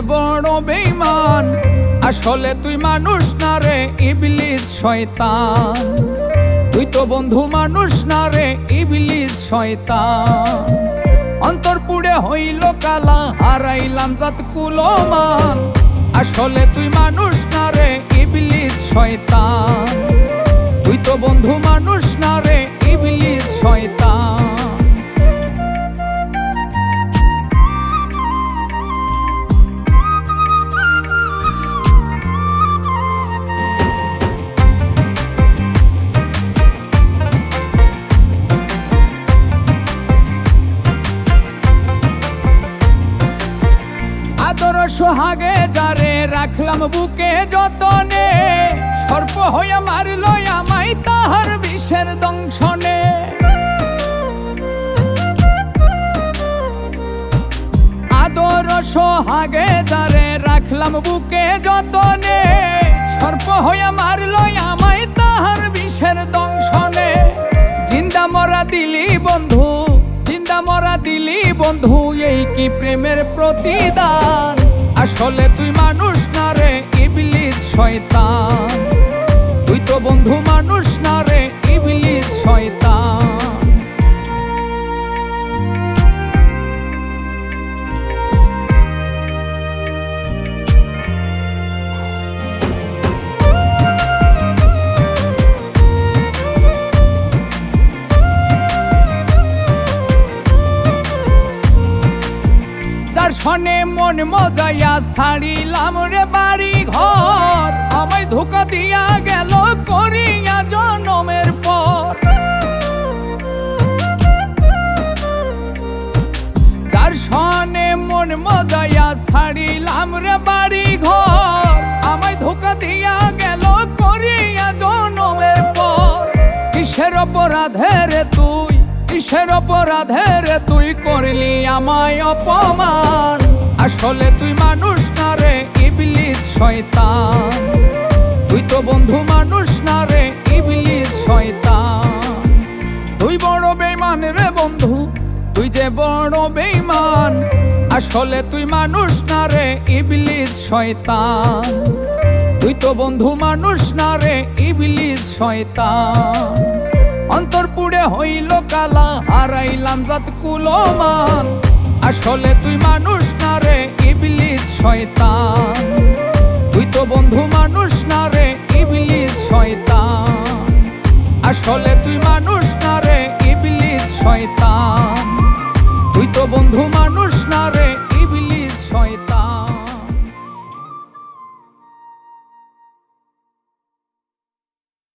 বড় বেঈমান, আসলে তুই মানুষ না রে ইবলিস শয়তান। তুই তো বন্ধু মানুষ না রে ইবলিস শয়তান। অন্তর পুড়ে হইল কালা, হারাইলাম জাত কুলমান, আসলে তুই মানুষ না রে ইবলিস শয়তান। তুই তো বন্ধু মানুষ না রে ইবলিস শয়তান। আদর সোহাগে যারে রাখলাম বুকে যতনে, সর্প হইয়া মারল আমায় তাহার বিষের দংশনে। আদর সোহাগে যারে রাখলাম বুকে যতনে, সর্প হইয়া মারল আমায় তাহার বিষের দংশনে। জিন্দা মরা দিলি বন্ধু, জিন্দা মরা দিলি বন্ধু, এই কি প্রেমের প্রতিদান। আসলে তুই মানুষ না রে ইবলিস শয়তান। তুই তো বন্ধু মানুষ না রে ইবলিস শয়তান। যার সনে মন মজাইয়া ছাড়িলাম রে বাড়ি ঘর, আমায় ধোঁকা দিয়া গেল করিয়া জনমের পর। যার সনে মন মজাইয়া ছাড়িলাম রে বাড়ি ঘর, আমায় ধোঁকা দিয়া গেল করিয়া জনমের পর। কিসের অপরাধে রে তুই, কিসের অপরাধে রে তুই করলি আমায় অপমান। আসলে তুই মানুষ না রে ইবলিস শয়তান। তুই তো বন্ধু মানুষ না রে ইবলিস শয়তান। তুই বড় বেঈমান রে বন্ধু, তুই যে বড় বেঈমান, আসলে তুই মানুষ না রে ইবলিস শয়তান। তুই তো বন্ধু মানুষ না রে ইবলিস শয়তান। অন্তর পুড়ে হইল কালা, হারাইলাম জাত কুলমান, আসলে তুই মানুষ না রে ইবলিস শয়তান। তুই তো বন্ধু মানুষ না রে ইবলিস শয়তান। আসলে তুই মানুষ না রে ইবলিস শয়তান। তুই তো বন্ধু মানুষ